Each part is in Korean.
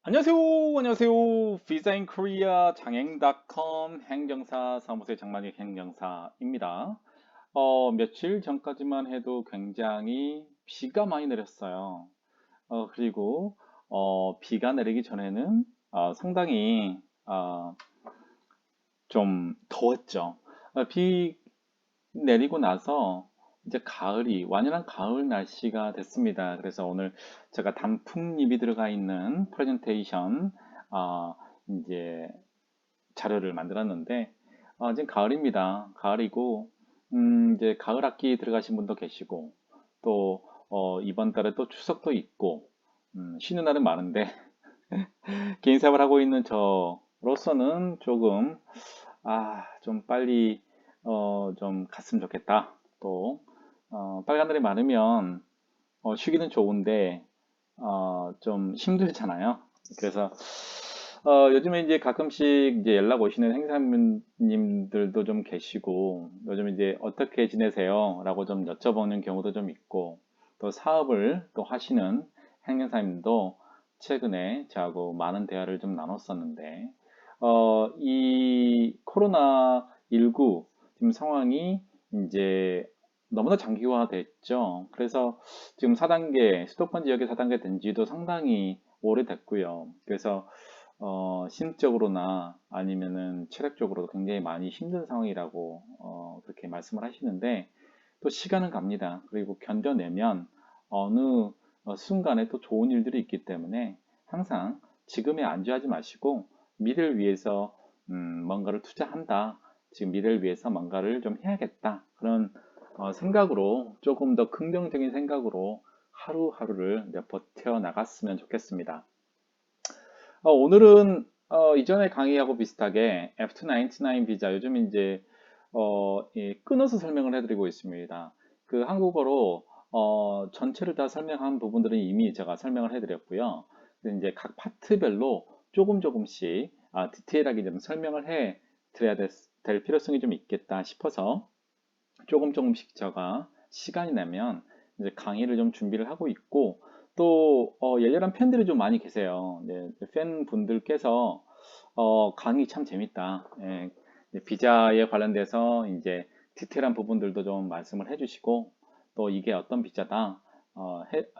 안녕하세요. 안녕하세요. 비자인 코리아 장행닷컴 행정사 사무소의 장만익 행정사입니다. 며칠 전까지만 해도 굉장히 비가 많이 내렸어요. 그리고 비가 내리기 전에는 상당히 좀 더웠죠. 비 내리고 나서 이제 가을이 완연한 가을 날씨가 됐습니다. 그래서 오늘 제가 단풍잎이 들어가 있는 프레젠테이션 이제 자료를 만들었는데 지금 가을입니다. 가을이고 이제 가을 학기 들어가신 분도 계시고 또 이번 달에 또 추석도 있고 쉬는 날은 많은데 개인 생활하고 있는 저로서는 조금 좀 빨리 좀 갔으면 좋겠다. 또 빨간 날이 많으면 쉬기는 좋은데 좀 힘들잖아요. 그래서 요즘에 이제 가끔씩 이제 연락 오시는 행사님들도 좀 계시고 요즘 이제 어떻게 지내세요? 라고 좀 여쭤보는 경우도 좀 있고 또 사업을 또 하시는 행사님도 최근에 저하고 많은 대화를 좀 나눴었는데 이 코로나19 지금 상황이 이제 너무나 장기화됐죠. 그래서 지금 4단계, 수도권 지역의 4단계 된 지도 상당히 오래됐고요. 그래서 심적으로나 아니면은 체력적으로도 굉장히 많이 힘든 상황이라고 그렇게 말씀을 하시는데 또 시간은 갑니다. 그리고 견뎌내면 어느 순간에 또 좋은 일들이 있기 때문에 항상 지금에 안주하지 마시고 미래를 위해서 뭔가를 투자한다. 지금 미래를 위해서 뭔가를 좀 해야겠다. 그런 생각으로 조금 더 긍정적인 생각으로 하루하루를 버텨 나갔으면 좋겠습니다. 오늘은 이전에 강의하고 비슷하게 F299 비자 요즘 이제 끊어서 설명을 해드리고 있습니다. 그 한국어로 전체를 다 설명한 부분들은 이미 제가 설명을 해드렸고요. 근데 이제 각 파트별로 조금씩 디테일하게 좀 설명을 해 드려야 될 필요성이 좀 있겠다 싶어서 조금씩 제가 시간이 나면 이제 강의를 좀 준비를 하고 있고 또 열렬한 팬들이 좀 많이 계세요. 네, 팬분들께서 강의 참 재밌다. 예, 이제 비자에 관련돼서 이제 디테일한 부분들도 좀 말씀을 해주시고 또 이게 어떤 비자다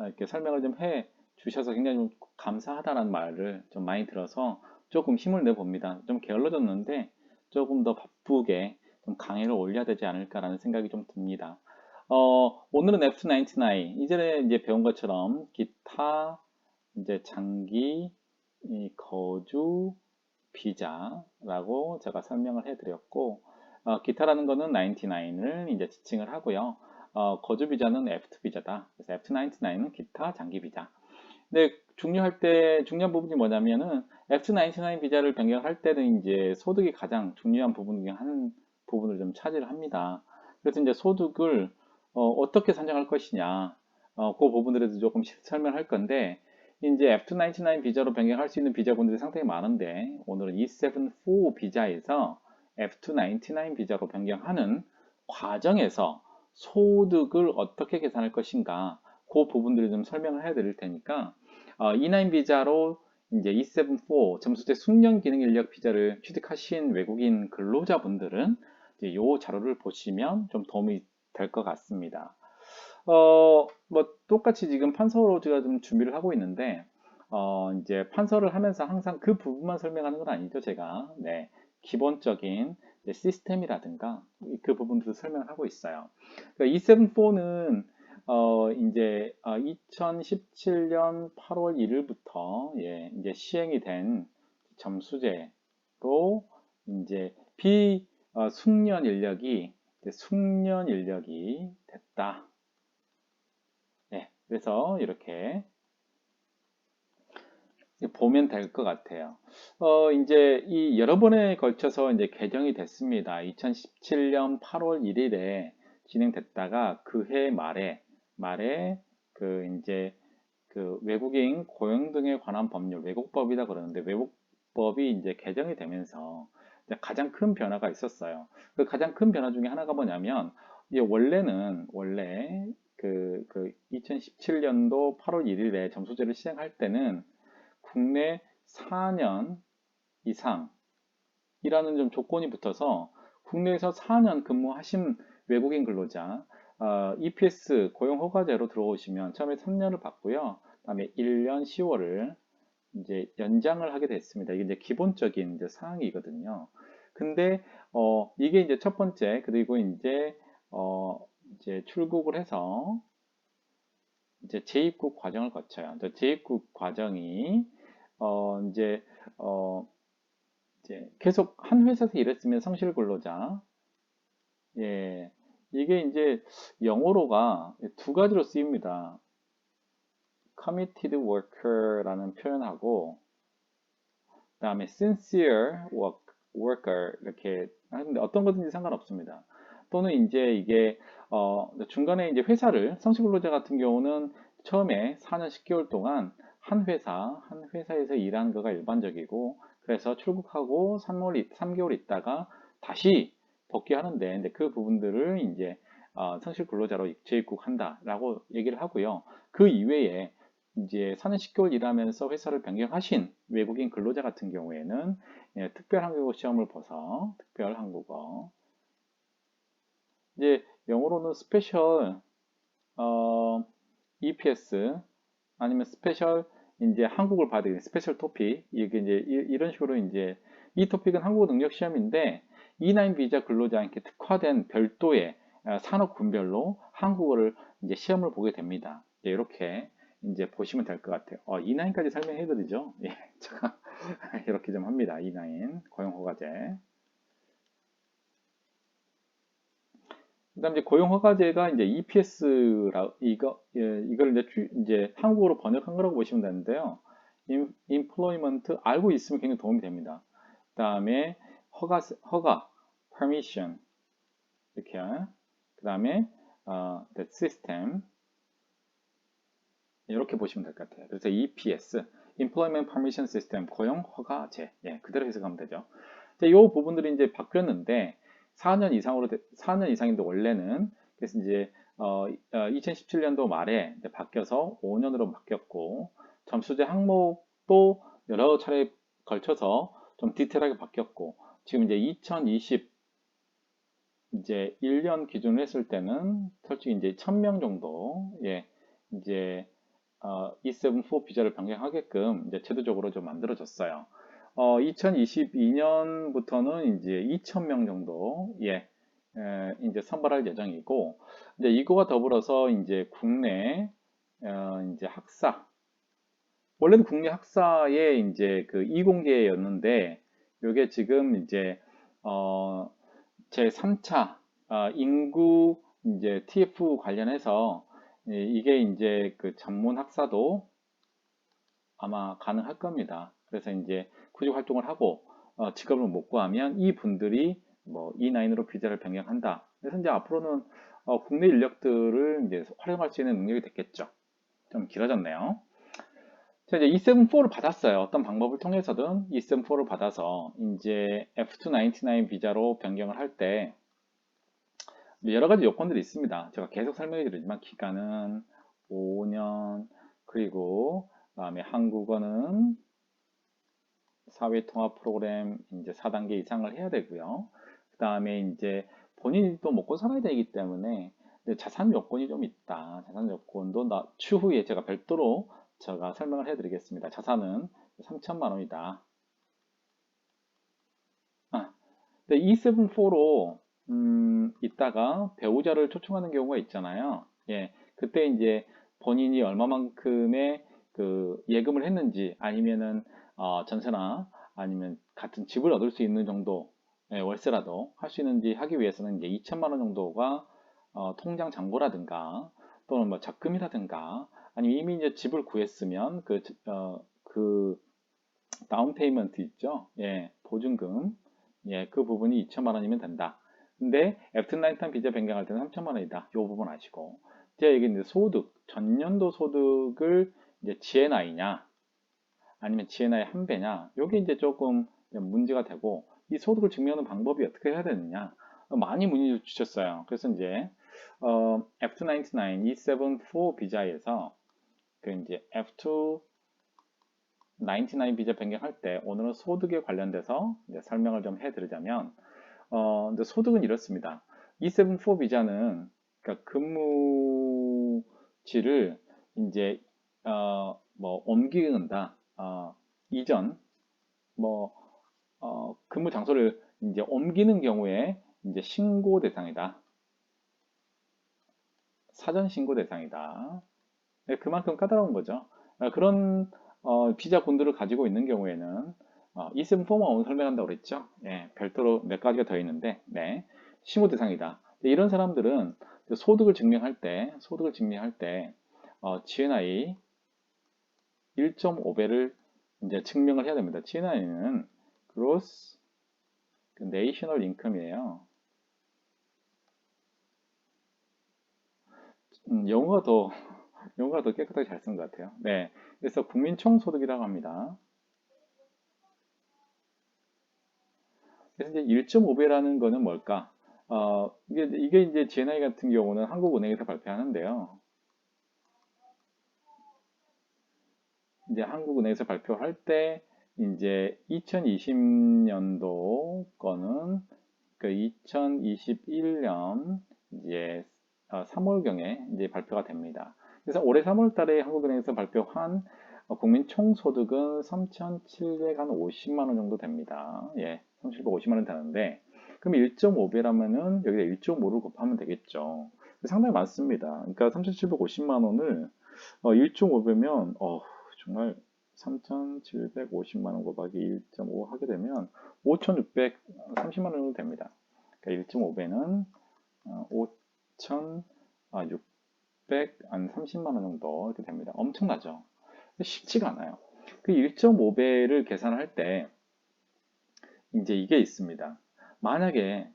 이렇게 설명을 좀 해 주셔서 굉장히 좀 감사하다는 말을 좀 많이 들어서 조금 힘을 내 봅니다. 좀 게을러졌는데 조금 더 바쁘게 좀 강의를 올려야 되지 않을까라는 생각이 좀 듭니다. 오늘은 F99 이전에 이제 배운 것처럼 기타 이제 장기 거주 비자라고 제가 설명을 해드렸고 기타라는 거는 99을 이제 지칭을 하고요. 거주 비자는 F2 비자다. 그래서 F99은 기타 장기 비자. 근데 중요한 부분이 뭐냐면은 F99 비자를 변경할 때는 이제 소득이 가장 중요한 부분 중에 한 부분을 좀 차지를 합니다. 그래서 이제 소득을 떻게 산정할 것이냐, 그 부분들에 대해서 조금 설명할 건데, 이제 F299 비자로 변경할 수 있는 비자군들이 상당히 많은데, 오늘은 E74 비자에서 F299 비자로 변경하는 과정에서 소득을 어떻게 계산할 것인가, 그 부분들을 좀 설명을 해드릴 테니까, E9 비자로 이제 E74 점수제 숙련 기능 인력 비자를 취득하신 외국인 근로자분들은 이제 이 자료를 보시면 좀 도움이 될 것 같습니다. 뭐 똑같이 지금 판서로 제가 좀 준비를 하고 있는데 이제 판서를 하면서 항상 그 부분만 설명하는 건 아니죠, 제가. 네. 기본적인 시스템이라든가 그 부분도 설명을 하고 있어요. 그러니까 E74는 이제 2017년 8월 1일부터 예, 이제 시행이 된 점수제로 이제 숙련 인력이 숙련 인력이 됐다. 예, 그래서 이렇게 보면 될 것 같아요. 이제 이 여러 번에 걸쳐서 이제 개정이 됐습니다. 2017년 8월 1일에 진행됐다가 그 해 말에 그 이제 그 외국인 고용 등에 관한 법률, 외국법이다 그러는데 외국법이 이제 개정이 되면서 이제 가장 큰 변화가 있었어요. 그 가장 큰 변화 중에 하나가 뭐냐면 이제 원래 그 2017년도 8월 1일에 점수제를 시행할 때는 국내 4년 이상이라는 좀 조건이 붙어서 국내에서 4년 근무하신 외국인 근로자 EPS 고용 허가제로 들어오시면 처음에 3년을 받고요. 그다음에 1년 10월을 이제 연장을 하게 됐습니다. 이게 이제 기본적인 이제 사항이거든요. 근데 이게 이제 첫 번째, 그리고 이제 출국을 해서 이제 재입국 과정을 거쳐요. 재입국 과정이 어 이제 어 이제 계속 한 회사에서 일했으면 성실 근로자. 예. 이게 이제 영어로가 두 가지로 쓰입니다. committed worker라는 표현하고 그다음에 sincere worker 이렇게 하는데 어떤 거든지 상관없습니다. 또는 이제 이게 중간에 이제 회사를 성실 근로자 같은 경우는 처음에 4년 10개월 동안 한 회사에서 일하는 거가 일반적이고 그래서 출국하고 3개월 있다가 다시 복귀하는데 근데 그 부분들을 이제 성실 근로자로 재입국한다라고 얘기를 하고요. 그 이외에 이제 4년 10개월 일하면서 회사를 변경하신 외국인 근로자 같은 경우에는 특별 한국어 시험을 봐서 특별 한국어 이제 영어로는 스페셜 EPS 아니면 스페셜 이제 한국을 봐야 되겠네 스페셜 토픽 이게 이제 이런 식으로 이제 이 토픽은 한국어 능력 시험인데 E9 비자 근로자에게 특화된 별도의 산업 군별로 한국어를 이제 시험을 보게 됩니다. 이렇게 이제 보시면 될 것 같아요. E9까지 설명해 드리죠. 예, 제가 이렇게 좀 합니다. E9 고용허가제. 그다음 이제 고용허가제가 이제 EPS라 이걸 이제 한국어로 번역한 거라고 보시면 되는데요. employment 알고 있으면 굉장히 도움이 됩니다. 그다음에 허가 permission 이렇게 그다음에 the system 이렇게 보시면 될 것 같아요. 그래서 EPS Employment Permission System 고용 허가제 그대로 해석하면 되죠. 이 부분들이 이제 바뀌었는데 4년 이상인데 원래는 그래서 이제 2017년도 말에 바뀌어서 5년으로 바뀌었고 점수제 항목도 여러 차례 걸쳐서 좀 디테일하게 바뀌었고 지금 이제 2020 이제 1년 기준으로 했을 때는 솔직히 이제 1000명 정도 이제 E74 비자를 변경하게끔 이제 제도적으로 좀 만들어졌어요. 2022년부터는 이제 2,000명 정도, 이제 선발할 예정이고, 이제 이거와 더불어서 이제 국내, 이제 학사, 원래는 국내 학사의 이제 그 이공계였는데, 이게 지금 이제, 제 3차, 인구 이제 TF 관련해서 이게 이제 그 전문 학사도 아마 가능할 겁니다. 그래서 이제 구직 활동을 하고 직업을 못 구하면 이 분들이 뭐 E9으로 비자를 변경한다. 그래서 이제 앞으로는 국내 인력들을 이제 활용할 수 있는 능력이 됐겠죠. 좀 길어졌네요. 자, 이제 E74를 받았어요. 어떤 방법을 통해서든 E74를 받아서 이제 F299 비자로 변경을 할 때 여러 가지 요건들이 있습니다. 제가 계속 설명해 드리지만 기간은 5년 그리고 그다음에 한국어는 사회통합 프로그램 이제 4단계 이상을 해야 되고요. 그 다음에 이제 본인이 또 먹고 살아야 되기 때문에 자산 요건이 좀 있다. 자산 요건도 추후에 제가 별도로 제가 설명을 해드리겠습니다. 자산은 3천만 원이다. E74로 있다가 배우자를 초청하는 경우가 있잖아요. 그때 이제 본인이 얼마만큼의 그 예금을 했는지 아니면은 전세나 아니면 같은 집을 얻을 수 있는 정도 월세라도 할 수 있는지 하기 위해서는 이제 2천만 원 정도가 통장 잔고라든가 또는 뭐 적금이라든가 아니면 이미 이제 집을 구했으면 그 다운 페이먼트 있죠? 보증금. 그 부분이 2천만 원이면 된다. 근데 애프터 나인탄 비자 변경할 때는 3천만 원이다. 이 부분 아시고. 제가 얘기했는데 소득, 전년도 소득을 이제 GNI냐, 아니면 GNI 한 배냐, 요게 이제 조금 문제가 되고, 이 소득을 증명하는 방법이 어떻게 해야 되느냐, 많이 문의 주셨어요. 그래서 이제, F299, E74 비자에서, 그 이제 F2 99 비자 변경할 때 오늘은 소득에 관련돼서 이제 설명을 좀 해드리자면 이제 소득은 이렇습니다. E74 비자는 그러니까 근무지를 이제 뭐 옮긴다, 이전 뭐 근무 장소를 이제 옮기는 경우에 이제 신고 대상이다. 사전 신고 대상이다. 네, 그만큼 까다로운 거죠. 그런 비자군들을 가지고 있는 경우에는 E74만 오늘 설명한다고 그랬죠. 예, 별도로 몇 가지가 더 있는데, 네, 신고 대상이다. 이런 사람들은 소득을 증명할 때 GNI 1.5배를 이제 증명을 해야 됩니다. GNI는 Gross National Income이에요. 영어가 더 영어가 더 깨끗하게 잘 쓴 것 같아요. 네, 그래서 국민 총소득이라고 합니다. 그래서 이제 1.5배라는 거는 뭘까? 이게 이제 GNI 같은 경우는 한국은행에서 발표하는데요. 이제 한국은행에서 발표할 때 이제 2020년도 거는 그 2021년 이제 3월경에 이제 발표가 됩니다. 그래서 올해 3월 달에 한국은행에서 발표한 국민 총소득은 3,750만 원 정도 됩니다. 예, 3,750만 원 되는데 그럼 1.5배라면은 여기다 1.5를 곱하면 되겠죠. 상당히 많습니다. 그러니까 3,750만 원을 1.5배면 정말 3,750만 원 곱하기 1.5 하게 되면 5,630만 원 정도 됩니다. 그러니까 1.5배는 5,630만 원 정도 이렇게 됩니다. 엄청나죠? 쉽지가 않아요. 그 1.5배를 계산할 때 이제 이게 있습니다. 만약에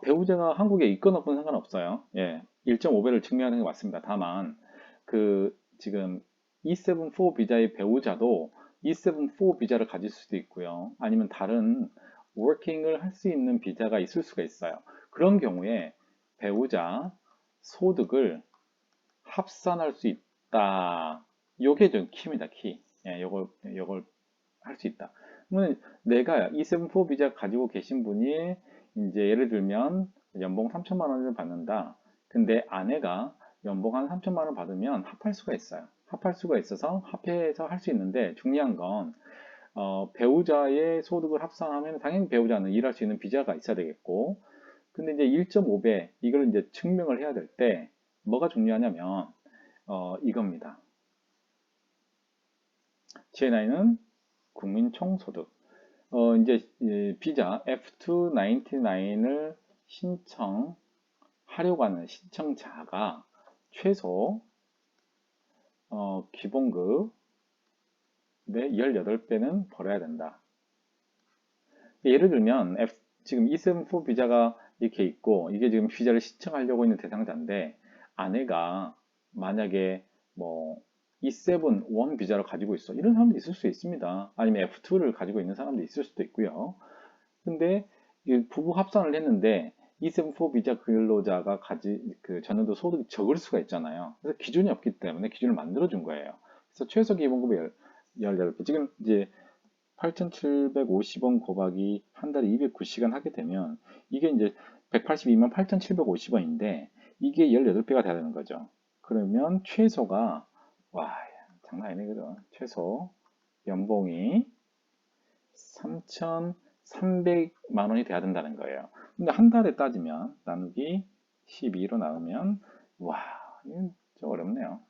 배우자가 한국에 있건 없건 상관없어요. 예, 1.5배를 증명하는 게 맞습니다. 다만 그 지금 E74 비자의 배우자도 E74 비자를 가질 수도 있고요. 아니면 다른 워킹을 할 수 있는 비자가 있을 수가 있어요. 그런 경우에 배우자 소득을 합산할 수 있다. 요게 좀 키입니다, 키. 예, 요걸 할 수 있다. 그러면 내가 E74 비자 가지고 계신 분이 이제 예를 들면 연봉 3천만 원을 받는다. 근데 아내가 연봉 한 3천만 원 받으면 합할 수가 있어요. 합할 수가 있어서 합해서 할 수 있는데 중요한 건 배우자의 소득을 합산하면 당연히 배우자는 일할 수 있는 비자가 있어야 되겠고 근데 이제 1.5배 이걸 이제 증명을 해야 될 때 뭐가 중요하냐면 이겁니다. GNI는 국민 총소득. 이제 비자 F299을 신청하려고 하는 신청자가 최소 기본급의 18배는 벌어야 된다. 예를 들면 지금 E74 비자가 이렇게 있고 이게 지금 비자를 신청하려고 있는 대상자인데 아내가 만약에 뭐 E7 비자를 가지고 있어 이런 사람도 있을 수 있습니다. 아니면 F2를 가지고 있는 사람도 있을 수도 있고요. 근데 부부 합산을 했는데 E74 비자 근로자가 그 전년도 소득이 적을 수가 있잖아요. 그래서 기준이 없기 때문에 기준을 만들어 준 거예요. 그래서 최소 기본급이 18배. 지금 이제 8,750원 곱하기 한 달에 209시간 하게 되면 이게 이제 182만 8,750원인데 이게 18배가 돼야 되는 거죠. 그러면 최소가 와 장난 아니거든. 최소 연봉이 3,300만 원이 돼야 된다는 거예요. 근데 한 달에 따지면 나누기 12로 나누면 와 이건 좀 어렵네요.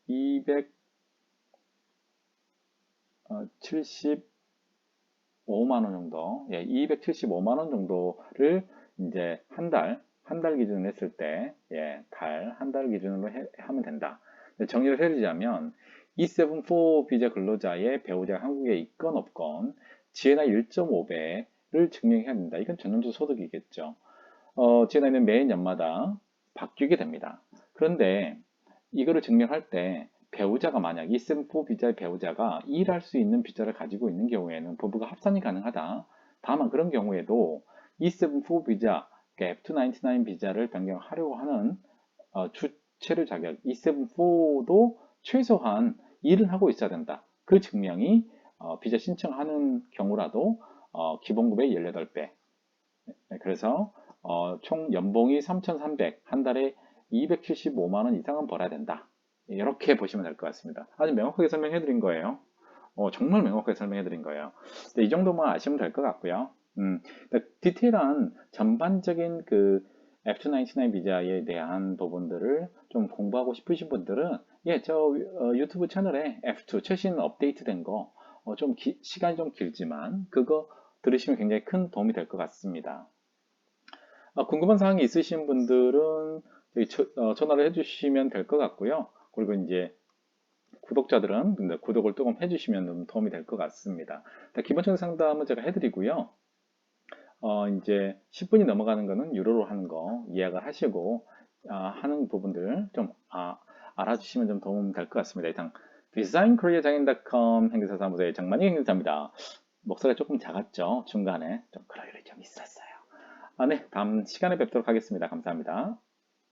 275만 원 정도, 275만 원 정도를 이제 한 달 기준으로 했을 때, 한 달 기준으로 하면 된다. 정리를 해드리자면, E74 비자 근로자의 배우자가 한국에 있건 없건, GNI 1.5배를 증명해야 된다. 이건 전년도 소득이겠죠. GNI는 매년 연마다 바뀌게 됩니다. 그런데 이거를 증명할 때 배우자가 만약 E74 비자의 배우자가 일할 수 있는 비자를 가지고 있는 경우에는 부부가 합산이 가능하다. 다만 그런 경우에도 E74 비자, 그러니까 F299 비자를 변경하려고 하는 주체를 자격 E74도 최소한 일을 하고 있어야 된다. 그 증명이 비자 신청하는 경우라도 기본급의 18배. 그래서 총 연봉이 3,300, 한 달에 275만 원 이상은 벌어야 된다. 이렇게 보시면 될 것 같습니다. 아주 명확하게 설명해 드린 거예요. 정말 명확하게 설명해 드린 거예요. 근데 이 정도만 아시면 될 것 같고요. 디테일한 전반적인 그 F299 비자에 대한 부분들을 좀 공부하고 싶으신 분들은 저 유튜브 채널에 F2 최신 업데이트된 거 좀 시간이 좀 길지만 그거 들으시면 굉장히 큰 도움이 될 것 같습니다. 궁금한 사항이 있으신 분들은 전화를 해주시면 될 것 같고요. 그리고 이제 구독자들은 구독을 조금 해주시면 좀 도움이 될 것 같습니다. 기본적인 상담은 제가 해드리고요. 이제 10분이 넘어가는 거는 유료로 하는 거 예약을 하시고 하는 부분들 좀 알아주시면 좀 도움 될 것 같습니다. 일단 designkorea장인.com 행사사무소의 정만희 행사입니다. 목소리가 조금 작았죠? 중간에 좀 그럴 일이 좀 있었어요. 네, 다음 시간에 뵙도록 하겠습니다. 감사합니다.